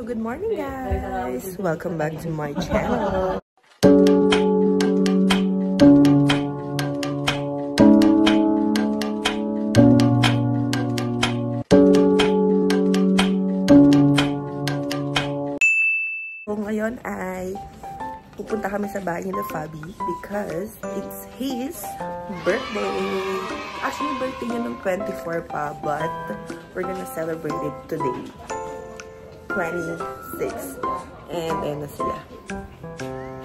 Good morning guys! Welcome back to my channel. So ngayon ay pupunta kami sa bahay ni Fabi because it's his birthday. Actually, birthday niya ng 24 pa, but we're gonna celebrate it today. 26. And ayun na sila.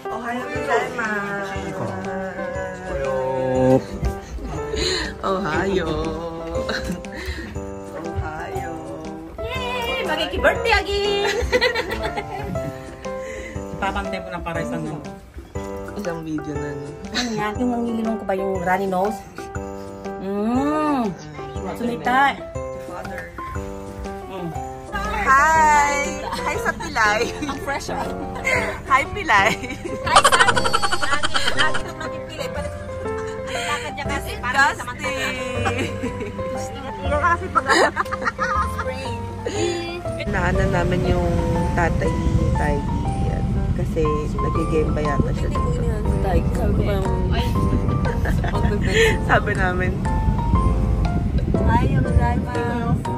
Ohayo gozaimasu. Ohayo. Ohayo. Yay! Magkiki-birthday again! Papantay po ng para isang Isang video na. Ano yan? Yung nangilong ko ba yung runny nose? Sunita. Father. Hi! Hi sa Pilay. Ang fresh ah. Hi Pilay. Hi, Sani! Lagi nung nakipilay. Lakad niya kasi parang samantala. Yung kasi pag spring. Naana namin yung tatay ni Taigi kasi nag-game ba yata siya dito. Sabi namin. Ayaw, gozaimasu.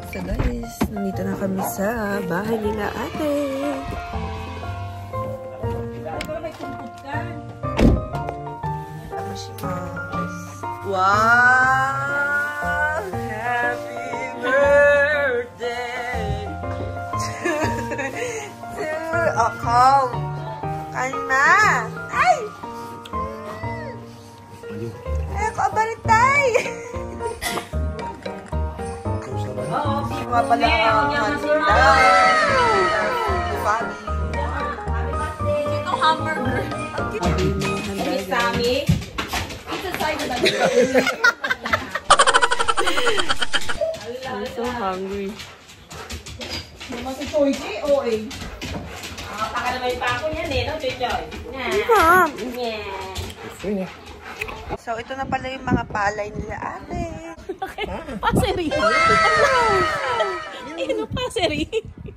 So guys, nandito na kami sa bahay nila ate. Wow! Happy birthday to Akong. Kain na! Ay! Ay, ako abalitay! Mga pala ang Ito hamburger. Hey, Sammy. It's a side of that. I'm so hungry. Naman si Choy Chi, OA. Baka naman pa ako yan eh, no, Choy? Yeah. So, ito na pala yung mga palay nila ate. Paseri. Ano paseri?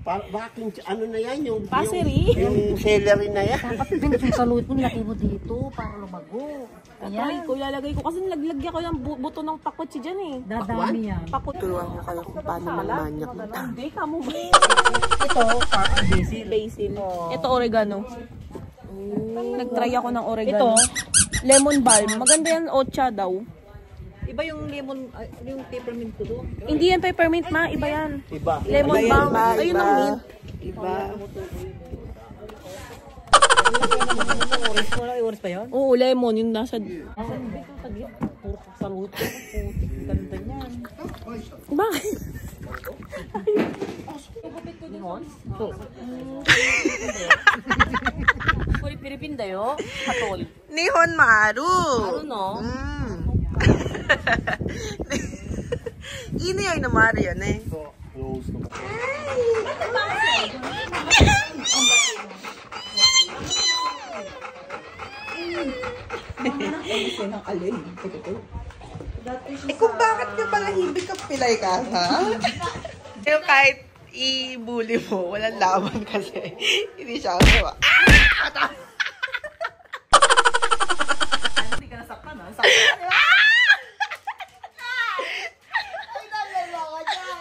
Bakit ano na yan yung Paseri? yung celery na yan. Dapat din yung saluit mo nilagay mo dito para lumago. Ayan. Ko ilalagay ko kasi naglagyan ko ng buto ng pakot si dyan eh. Dadami yan. Pakot. Turuan ko kayo kung paano magmanyak ng tao. Hindi ka mo ba? Ito, basil. Basil. Ito oregano. Nag-try ako ng oregano. Ito? Lemon balm. Maganda yan, ocha daw. Iba yung lemon, yung peppermint ko doon. Hindi yan peppermint ma, iba yan. Iba. Lemon Iba yan, balm. ma, Ayun iba. ang mint. Iba. Wala oras pa yun? Oo, lemon. Yung nasa... Puro saluit ko. Ganda niyan. Bakit? Limon? Kuri Pilipin dayo. Patol. Nihon maru. Maru no? Ini ay namaru yan eh. Eh kung bakit ka pala hindi ka pilay ka, ha? Yung kahit i-bully mo, walang laban kasi. Hindi siya ako. Hindi ka nasaktan ha? Saktan. Ay, nalala ka dyan.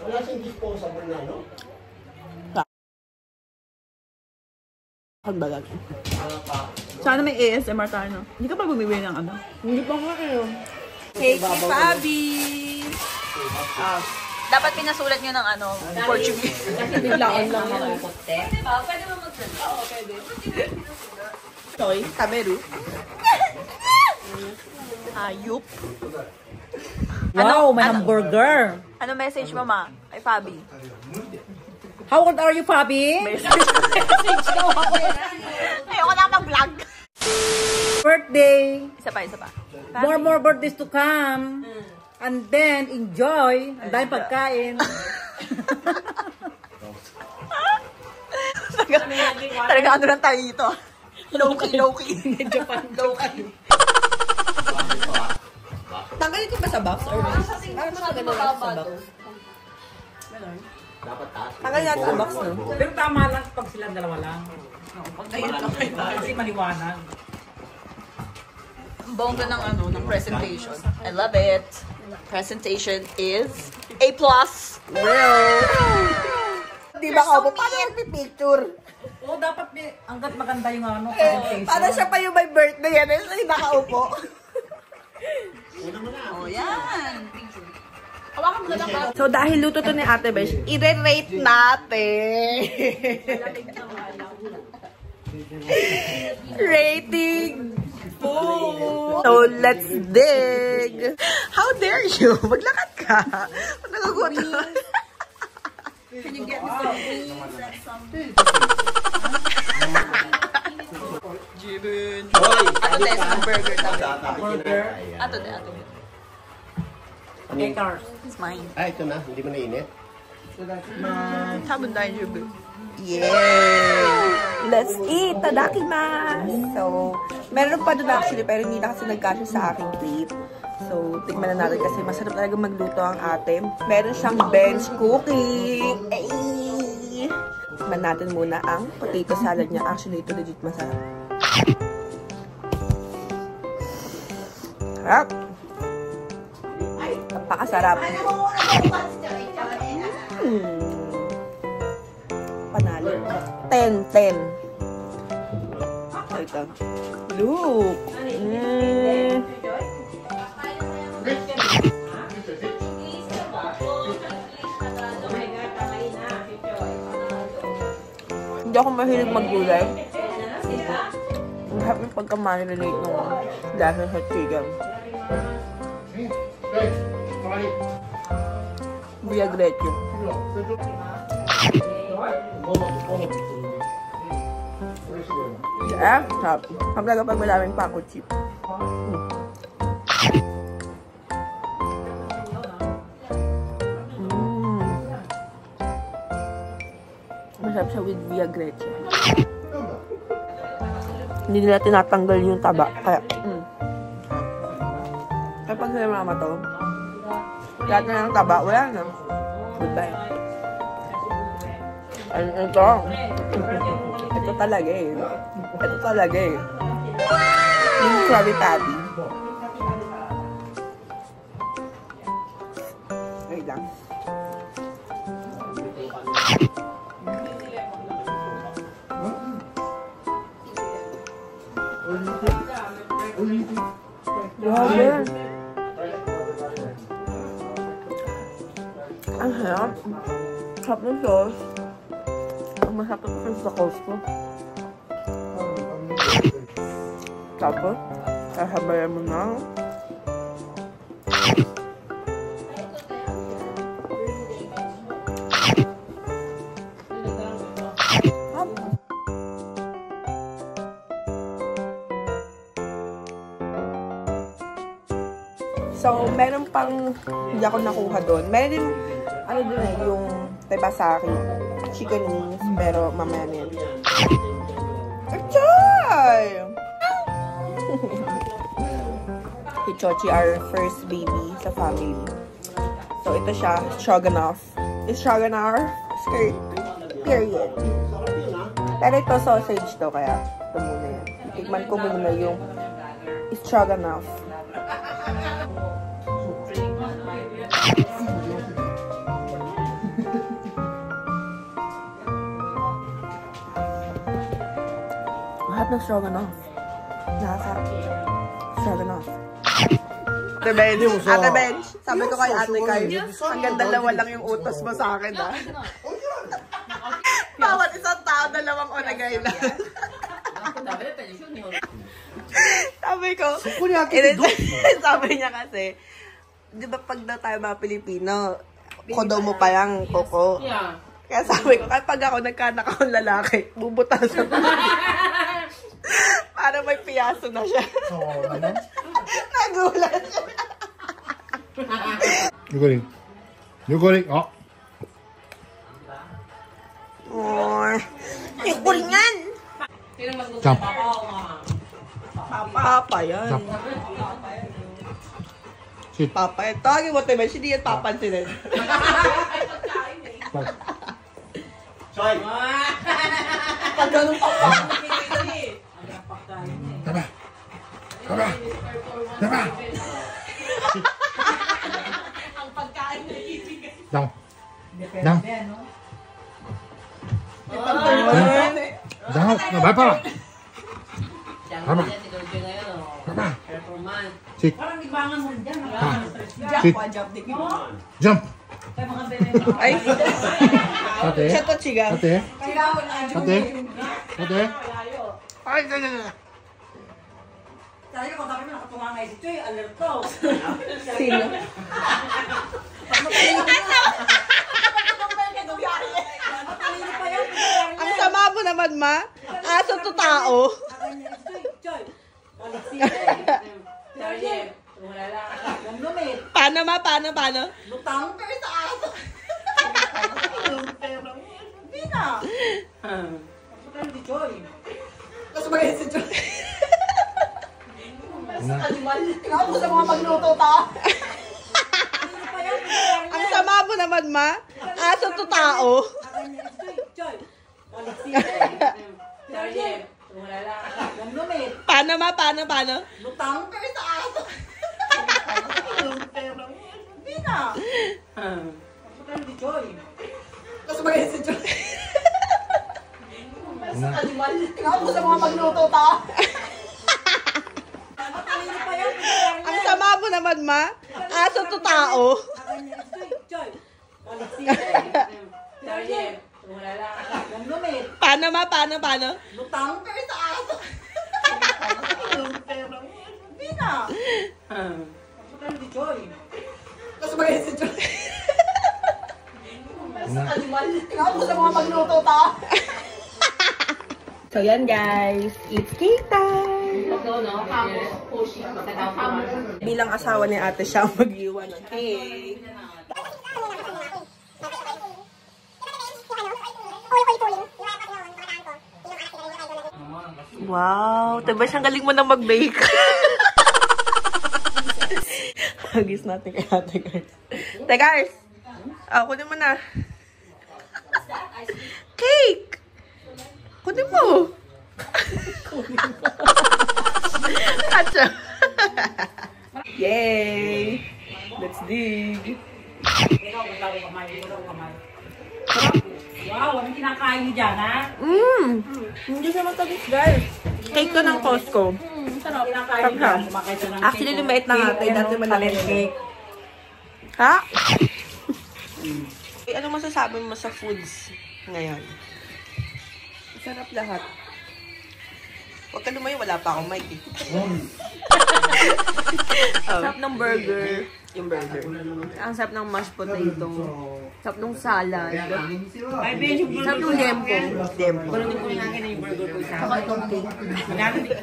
Wala siyang disposable na, no? Pagbalag. Sana may ASMR tayo, no? Hindi ka pa bumibili ng ano? Hindi pa nga eh. Cake ni Fabi. Dapat pinasulat nyo ng ano, Portuguese. Kasi biglaan lang ako. Diba? Pwede mo mag-send. Oo, pwede. Choy. Kameru. Hayop. Wow, may hamburger. Ano message mo ma? Kay Fabi? How old are you, Fabi? Ayoko na mag-vlog. Birthday. Isa pa. More birthdays to come. And then, enjoy. Ang dahil pagkain. Talaga ano lang tayo dito. Low-key. Japan. Low-key. Tanggalin ko ba sa box? Or parang mas maganda lang sa box. Dapat taas. Tanggalin natin sa box, no? Pero tama lang pag silang dalawa lang. Kasi maliwanag. Bongga ng ng presentation. I love it. Presentation is A+. Real. Di ba ako? Paano nagpipicture? Oo, dapat hanggat maganda yung presentation. Para siya pa yung may birthday yan. Ay, nakaupo. Oh, yan. So, dahil luto to ni Ate Besh, i-rate natin. Rating 4. So, let's dig. How dare you? Maglakad ka. Nagagutom. Can you get me some please? Jibin. Ato tayo sa burger tayo. Ato tayo. Acres. It's mine. Ito na. Hindi mo nainit. Sabon tayo, Jibin. Yay! Let's eat! Tadakimasu! So, meron pa doon actually, pero hindi na kasi nagkasya sa aking plate. So, tikman na natin kasi masarap talaga magluto ang ate. Meron siyang bench cooking! Ay! Tikman natin muna ang potato salad niya. Actually, ito legit masarap. Sarap! Napakasarap! Panalo. 10. Ito. Look! Hindi ako mahilig maggulay. Ang harap yung pagka-marinate nung dahil sa chicken. Vinaigreto. Yeah, sarap. Sarap talaga pag maraming paco chip. Masarap siya with vinaigreto. Hindi nila tinatanggal yung taba. Kaya, kaya pag sila mama to, lahat na ng taba, wala na. Goodbye. Ito. Ito talaga eh. Ito talaga eh. Yung Krabby Patty. Wait lang. Grabe. Ang sarap. Sarap ng sauce. Ang masarap ito sa Costco. Tapos, sasabayan mo na. So, meron pang hindi ako nakuha doon. Meron din, ano doon eh, yung tebasaki, chicken wings, pero mamaya na yan. Achai! Si Chochi, our first baby sa family. So, ito siya, stroganoff. It's stroganoff skirt. Period. Pero ito sausage to, kaya ito muna yan. Tikman ko muna yung stroganoff. Mahal ng stroganoff. Nakaka stroganoff. Ate Bench, sabi ko kay Ate Kai, hanggang dalawa lang yung utos mo sa akin, ha? Bawat isang tao, dalawang onagay lang. Sabi ko, sabi niya kasi, di ba pag daw tayo mga Pilipino, kodo mo pa yung koko. Kaya sabi ko, kapag ako nagkanak akong lalaki, bubutasan ko. Para may piyaso na siya. Nagulat siya. Yugoring. Oh. Yugoringan! Jump. Papa yan. Jump. Sit. Papa, tawagin mo tayo, hindi yan papansinin. Choy! Pag ganun papa. Tama. Tama. Tama. Sit. Ang pagkain na ibigay. Down. Down. Down. Bye pa. Tama. Tama. Sit. Sit. Jump. Ay, Ate. siya to chiga. Ate. Ate. Ate. Ay, Sabi ko, sabi mo, nakatungangay si Choy, alerto. Sino? Ang sama mo naman, ma. Aso to tao. Choy, Paano, ma? Paano? lutang ka sa aso. Hindi na. Pero di Choy. Tapos magayon si Joy. Tingnan mo sa mga magluto ta. Ang sama mo naman, ma. Aso to tao. Choy. Paano, ma? Paano? Lutang ka sa aso. Hindi na. Pero di Choy. Tapos magayon si Joy. Tingnan mo sa mga magluto ta. Ang sama mo naman, ma. Aso to tao. Choy. Paano, ma? Paano? Lutang ka sa aso. Hindi na. Pero di Choy. Tapos magayon si Joy. Tingnan mo sa mga magluto ta. So, yan, guys. It's cake time! Bilang asawa ni ate siya ang mag-iwan ng cake. Wow! Diba siyang galing mo na mag-bake? Hagis natin kay ate, guys. Te, guys! Kunin mo na. Cake! Kunin mo! Atcha! Yay! Let's dig! Wow, anong kinakain niyo dyan, ha? Hindi siya matagis, guys. Cake to ng Costco. Sarap. Kinakain Sarap niyo siya. dyan. Sumakay siya ng Actually, lumait na nga. Dati malaki cake. Ha? Ano masasabi mo sa foods ngayon? Sarap lahat. Huwag ka lumayo, wala pa akong mic eh. Sarap ng burger. Yung burger. Ang sarap ng mashed potato. Sarap ng salad. Ay, Ben, yung Sarap ng dempo. Pero hindi ko nangangin na yung burger ko isa. Saka itong cake.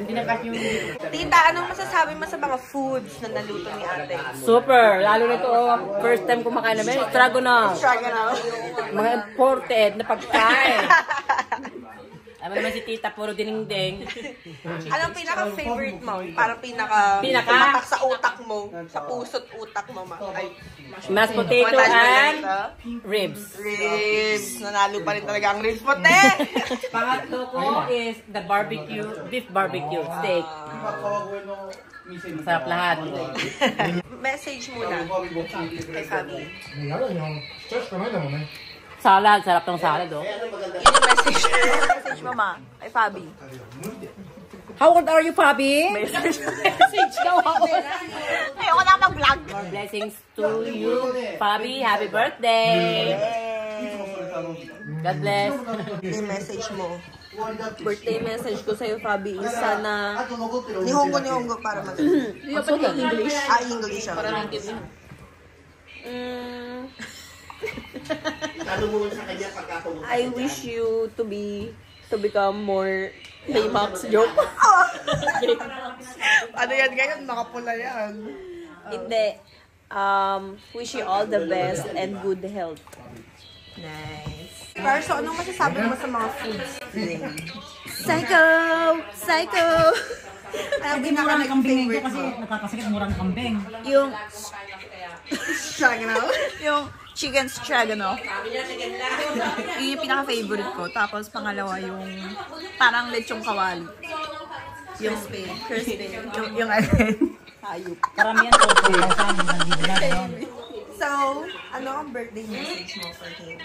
Hindi na kasi yung... Tita, anong masasabi mo sa mga foods na naluto ni ate? Super! Lalo na ito, first time kumakain namin, stroganoff. Stroganoff. Mga imported na pagkain. Alam naman si tita, puro dinding. Anong pinaka-favorite mo? Parang tumatak sa utak mo. Sa puso't utak mo. Ay, Mashed potato and ribs. ribs. Nanalo pa rin talaga ang ribs mo, te! Pangatlo ko is the barbecue, beef barbecue steak. Masarap lahat. Message muna kay Fabi. Salad, sarap ng salad, oh. Yun yung message. Message mo, ma. Kay Fabi. How old are you, Fabi? Message daw ako. Ayoko na mag-vlog. More blessings to you, Fabi. Happy birthday! God bless. Yung message mo. Birthday message ko sa'yo, Fabi, is sana nihongo para mag-English. English. Para I wish you to become more Baymax joke. Ano yan ngayon? Nakapula yan. Hindi. Wish you all the best and good health. Nice. Carso, anong masasabi mo sa mga foods today? Psycho! Hindi murang kambing nito kasi nakakasakit murang kambing. Yung stroganoff. Yung chicken stroganoff. Yun yung pinaka-favorite ko. Tapos pangalawa yung parang lechong kawali. Yung crispy. Yung hayop. Karamihan ko sa amin. So, ano ang birthday message mo for him?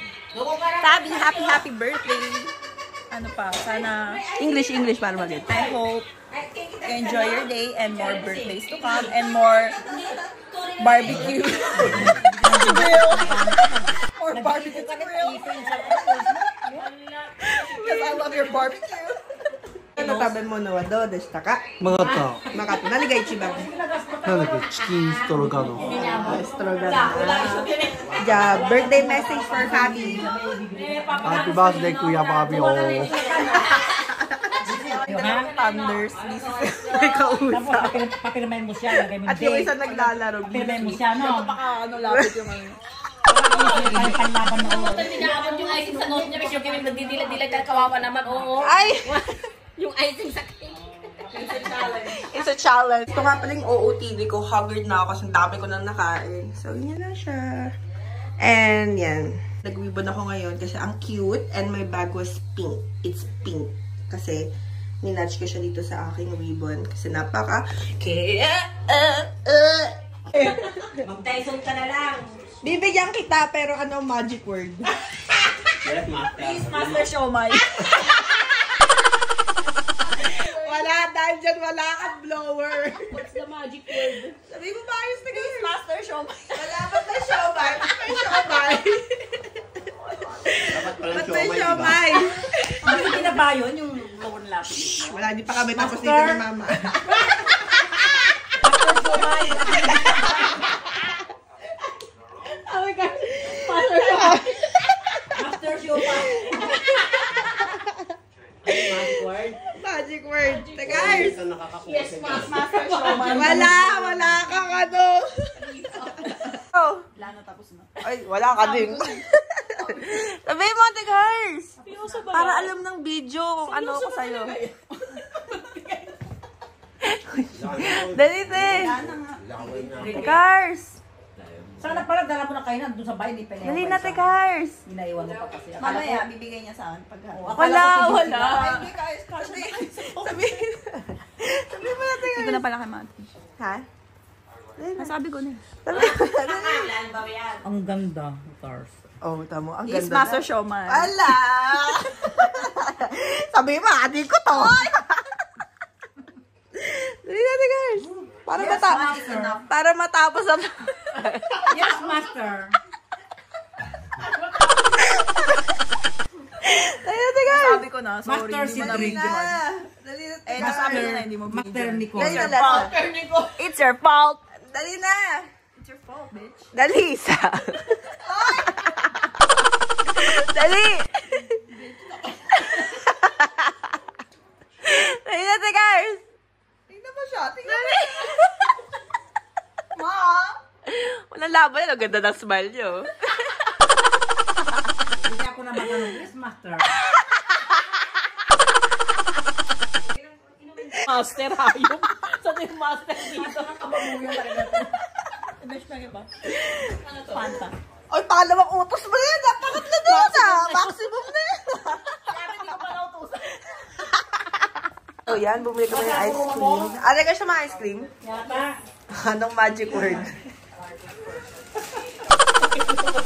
Sabi, happy birthday. Ano pa, sana English para mag-get. I hope you enjoy your day and more birthdays to come and more barbecue to grill. More barbecue to grill. Because I love your barbecue. Ano tabi mo na wado? Desta ka? 曲がった。 Makato. Naligay chibang. なんだっけ、チキンストロガノフ。 Ja, birthday message for Fabi. Happy birthday, Kuya Fabio. Thunders. Tapos papirmahin mo siya. Lagay mo At yung isa naglalaro. papirmahin mo siya, no? Ano, lapit yung ano. Panlaban mo. Tinakot yung icing sa nose niya, kasi yung nagdidilag-dilag ka, kawawa naman, oo. Ay! Yung icing sa cake. It's a challenge. Ito nga pala yung OOTD ko. Haggard na ako kasi ang dami ko nang nakain. So, yun na siya. And, yan. Nag-ribbon ako ngayon kasi ang cute and my bag was pink. It's pink. Kasi, ninatch ko siya dito sa aking ribbon. Kasi napaka... Mag-Tyson ka na lang. Bibigyan kita pero ano magic word? Yes, master. Please, Master Siomay. Wala, dahil dyan wala kang blower. What's the magic word? Sabi mo ba ayos na Please, Master Siomay. Wala ba't na siomay? Ba't may siomay? Dapat pala Ba't may siomay, diba? siomay? Hindi na ba yun yung lower lapis? Wala, di pa kami tapos dito ni mama. Oh my God. Master Siomay. Master Siomay. Magic word? Magic word. Guys, Yes, Master Siomay. wala kang ano. Oh. Wala na, tapos na. Ay, wala ka din. Sabi mo, Tigars! Para alam ng video kung ano ako sa'yo. Dali, te! Tigars! Sana pala dala mo na kayo doon sa bahay, di pa niya. Dali na, Tigars! Inaiwan mo pa kasi. Mamaya, bibigay niya sa akin pag... Wala. Sabi mo na, Hindi ko na pala kay Mati. ha? Nasabi ko na eh. Ang ganda, Tars. Oh, tamo. Ang Is ganda Master na. Showman. Ala! Sabi mo, adi ko to. Dali na, guys. Para matapos ang... Yes, Master. Dali na, guys. Sabi ko na, sorry. Master Hindi mo na Cedric. bigyan. Dali na, Eh, nasabi ko na, hindi mo Master bigyan. Nicole. Dali na, It's your fault. It's your fault. Dali na. It's your fault, bitch. Dali, isa. Dali. Dali na, guys. Tingnan mo siya. Tingnan mo. Ma! Walang laban yan. Ang ganda ng smile niyo. Hindi ako na magano. Yes, Master. Master, hayop. Saan yung master dito? Nakababuyan talaga ito. Besh na ba? Ano to? Fanta. Ay, pangalawang utos mo na yan. Pangatlo doon ah. Maximum na yan. Sabi, hindi ko pa nautusan. So yan, bumili kami ng ice cream. Ano ka siya mga ice cream? Yata. Anong magic word?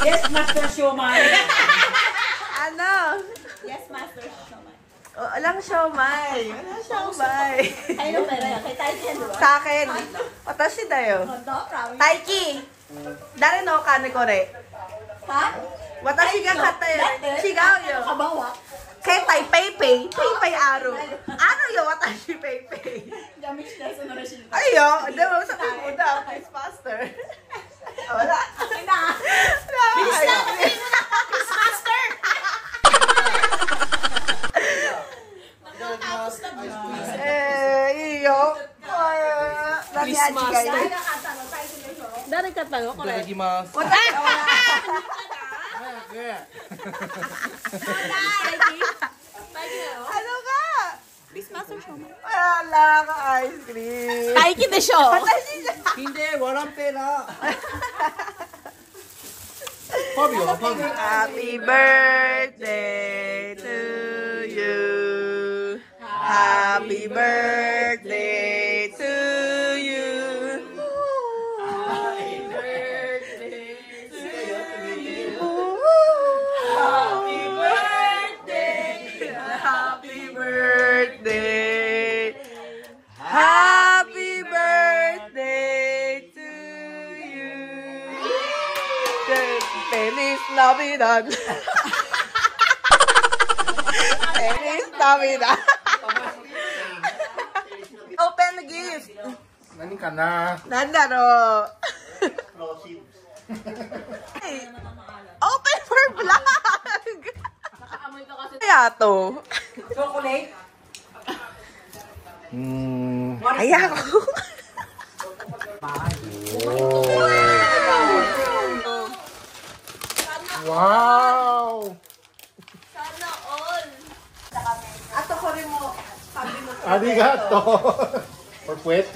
Yes, Master Siomay. Ano? Yes, Master Siomay. Oh, alang siomay. Alang siomay. Ay, no, pero yun. Kay Tyson yan, diba? Sa akin. Watashi dayo. Taiki. Dari no kane kore. Ha? Watashi ga katta yo. Chigao yo. Kabawa. Ketai PayPay. PayPay aro. Ano yo watashi PayPay? Damage na sa narasyon. Ayo, daw sabi mo daw kay Master. Wala. Okay na. Bilis na. Miss Master! Tapos na ba? Iyo. Please, Master. Dari ka tayo, correct? きます。 Ano ka? Please, Master Wala ka ice cream. Taiki de show. Hindi, walang pera. Fabio, Fabio. Happy birthday to you. Happy birthday to you. Happy birthday to you. Happy birthday. Happy birthday. Happy birthday to you. Feliz Navidad. Feliz Navidad. Open the gift. Nani ka na? Nandaro. Hey, open for vlog. Kaya to. Chocolate. Kaya ko. Wow! Sana all. Ato ko rin mo. Arigato! Or puwet?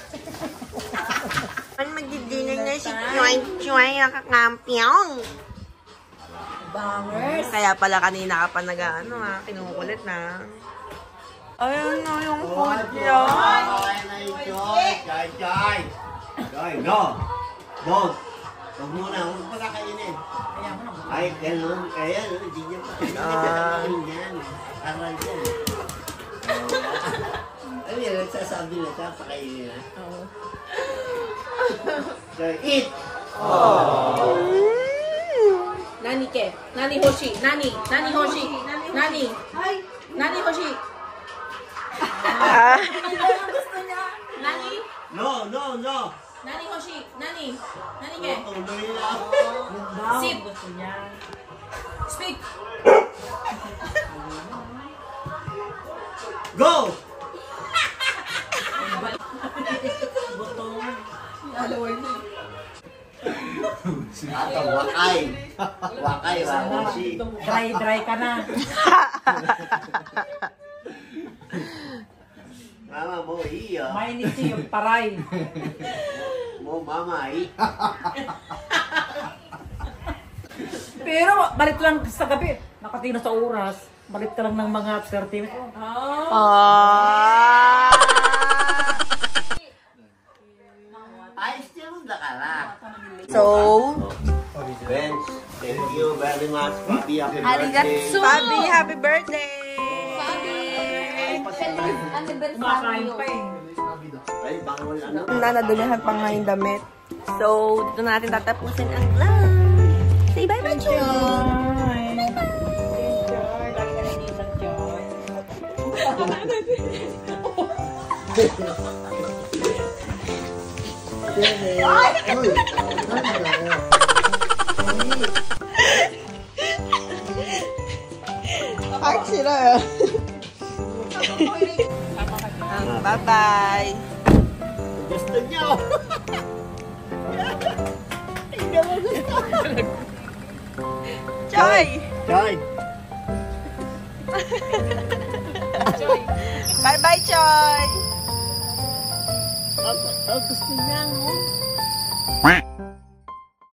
Ano magdi-dinner na si Chuay ang kakampiyon? Bangers. Kaya pala kanina ka pa kinukulit na. Ayun na yung food niya. Joy, no! Don't! Huwag muna, huwag pa kakainin. Ay, ganun. Kaya, hindi niya pa kakainin yan. Aral yan. Ano yan, nagsasabi na siya, pakainin na. Oo. Joy, eat! Nani ke? Nani Hoshi? Nani? Nani Hoshi? Nani? Nani Hoshi? Gusto niya? Nani? No, no, no! Nani Hoshi? Nani? Nani ke? Tuloy lang. Sit. Speak. Go! Ato, wakay. Wakay, wakoshi. Dry ka na. Mama mo, iyo. Mainit yung paray. Mo, mama, Pero balik lang sa gabi. Nakatingin sa oras. Balik ka lang ng mga 30 minutes. Ayos niya mo, dakala. So, Benz, thank you very much. Papi, happy birthday. Arigatsu. Fabi, happy birthday! Kumakain pa eh. Ay, bangol, ano? Nanadulihan pa nga yung damit. So, dito natin tatapusin ang vlog. Say bye-bye, Joy! Park sila. Bye-bye! Gusto niyo. Joy! Joy. Bye-bye, Joy! Gusto niya, no?